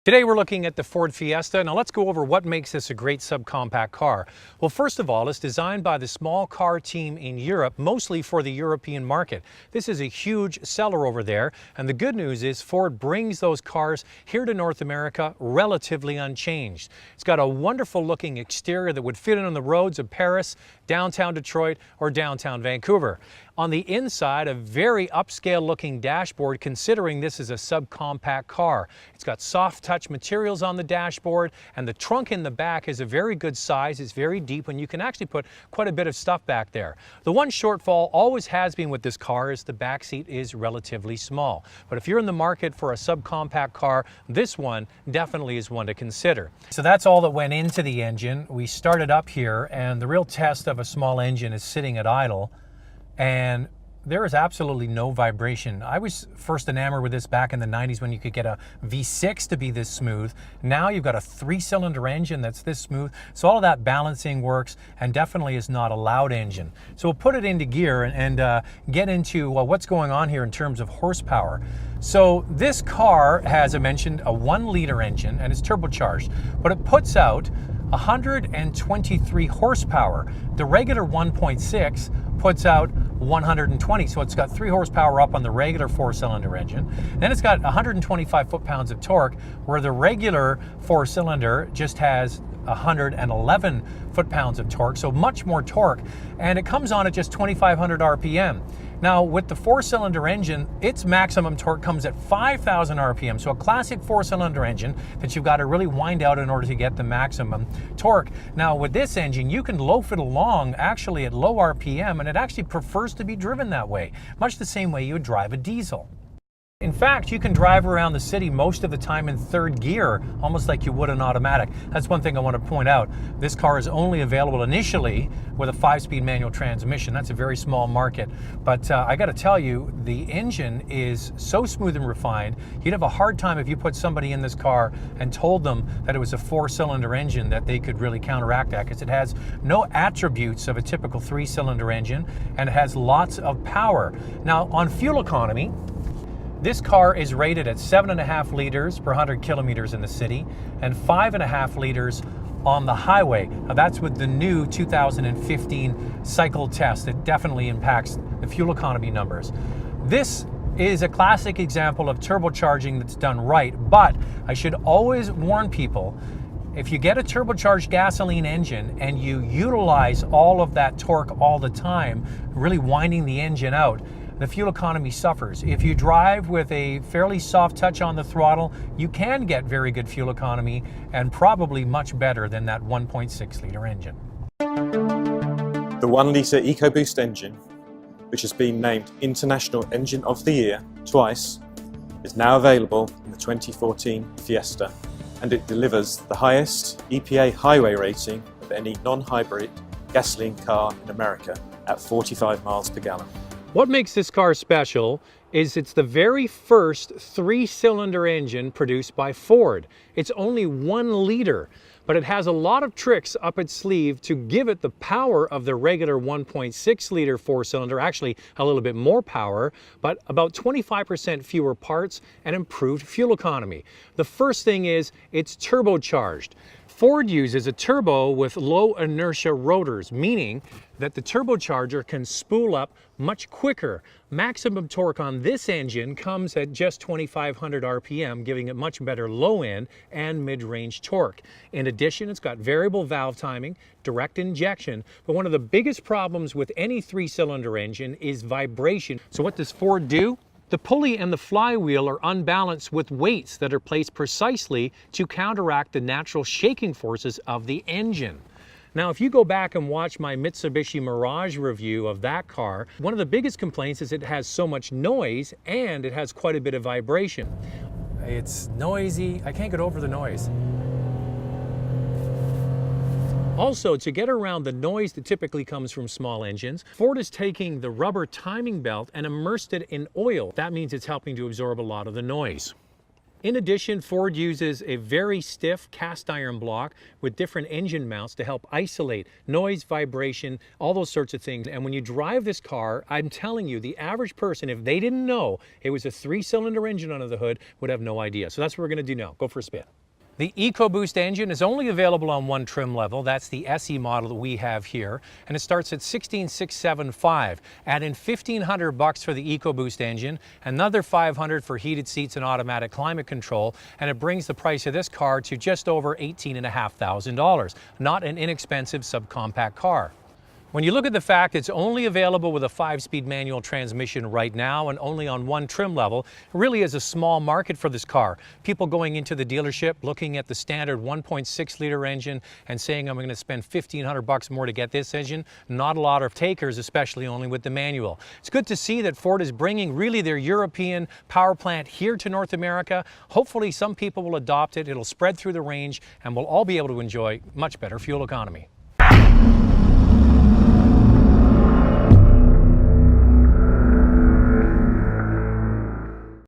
Today we're looking at the Ford Fiesta. Now let's go over what makes this a great subcompact car. Well, first of all, it's designed by the small car team in Europe, mostly for the European market. This is a huge seller over there, and the good news is Ford brings those cars here to North America relatively unchanged. It's got a wonderful looking exterior that would fit in on the roads of Paris, downtown Detroit, or downtown Vancouver. On the inside, a very upscale looking dashboard considering this is a subcompact car. It's got soft touch materials on the dashboard, and the trunk in the back is a very good size. It's very deep and you can actually put quite a bit of stuff back there. The one shortfall always has been with this car is the back seat is relatively small. But if you're in the market for a subcompact car, this one definitely is one to consider. So that's all that went into the engine. We started up here, and the real test of a small engine is sitting at idle. And there is absolutely no vibration. I was first enamored with this back in the 90s when you could get a V6 to be this smooth. Now you've got a 3-cylinder engine that's this smooth. So all of that balancing works and definitely is not a loud engine. So we'll put it into gear and get into what's going on here in terms of horsepower. So this car has, I mentioned, a 1-liter engine and it's turbocharged, but it puts out 123 horsepower. The regular 1.6 puts out 120, so it's got 3 horsepower up on the regular 4-cylinder engine. Then it's got 125 foot-pounds of torque, where the regular 4-cylinder just has 111 foot-pounds of torque, so much more torque, and it comes on at just 2,500 RPM. Now with the 4-cylinder engine, its maximum torque comes at 5,000 RPM, so a classic 4-cylinder engine that you've got to really wind out in order to get the maximum torque. Now with this engine, you can loaf it along actually at low RPM, and it actually prefers to be driven that way, much the same way you would drive a diesel. In fact, you can drive around the city most of the time in 3rd gear, almost like you would an automatic. That's one thing I want to point out. This car is only available initially with a 5-speed manual transmission. That's a very small market. But I got to tell you, the engine is so smooth and refined, you'd have a hard time if you put somebody in this car and told them that it was a 4-cylinder engine that they could really counteract that, because it has no attributes of a typical 3-cylinder engine and it has lots of power. Now, on fuel economy, this car is rated at 7.5 liters per 100 kilometers in the city and 5.5 liters on the highway. Now that's with the new 2015 cycle test. It definitely impacts the fuel economy numbers. This is a classic example of turbocharging that's done right, but I should always warn people, if you get a turbocharged gasoline engine and you utilize all of that torque all the time, really winding the engine out, the fuel economy suffers. If you drive with a fairly soft touch on the throttle, you can get very good fuel economy and probably much better than that 1.6-liter engine. The 1-litre EcoBoost engine, which has been named International Engine of the Year twice, is now available in the 2014 Fiesta, and it delivers the highest EPA highway rating of any non-hybrid gasoline car in America at 45 miles per gallon. What makes this car special is it's the very first 3-cylinder engine produced by Ford. It's only 1 liter, but it has a lot of tricks up its sleeve to give it the power of the regular 1.6-liter 4-cylinder, actually a little bit more power, but about 25% fewer parts and improved fuel economy. The first thing is it's turbocharged. Ford uses a turbo with low inertia rotors, meaning that the turbocharger can spool up much quicker. Maximum torque on this engine comes at just 2,500 RPM, giving it much better low end and mid-range torque. In addition, it's got variable valve timing, direct injection, but one of the biggest problems with any 3-cylinder engine is vibration. So what does Ford do? The pulley and the flywheel are unbalanced with weights that are placed precisely to counteract the natural shaking forces of the engine. Now, if you go back and watch my Mitsubishi Mirage review of that car, one of the biggest complaints is it has so much noise and it has quite a bit of vibration. It's noisy. I can't get over the noise. Also, to get around the noise that typically comes from small engines, Ford is taking the rubber timing belt and immersed it in oil. That means it's helping to absorb a lot of the noise. In addition, Ford uses a very stiff cast iron block with different engine mounts to help isolate noise, vibration, all those sorts of things. And when you drive this car, I'm telling you, the average person, if they didn't know it was a 3-cylinder engine under the hood, would have no idea. So that's what we're going to do now. Go for a spin. The EcoBoost engine is only available on one trim level. That's the SE model that we have here, and it starts at $16,675. Add in $1,500 for the EcoBoost engine, another $500 for heated seats and automatic climate control, and it brings the price of this car to just over $18,500. Not an inexpensive subcompact car. When you look at the fact it's only available with a 5-speed manual transmission right now and only on one trim level, it really is a small market for this car. People going into the dealership looking at the standard 1.6-liter engine and saying, I'm going to spend $1,500 more to get this engine. Not a lot of takers, especially only with the manual. It's good to see that Ford is bringing really their European power plant here to North America. Hopefully some people will adopt it. It'll spread through the range and we'll all be able to enjoy much better fuel economy.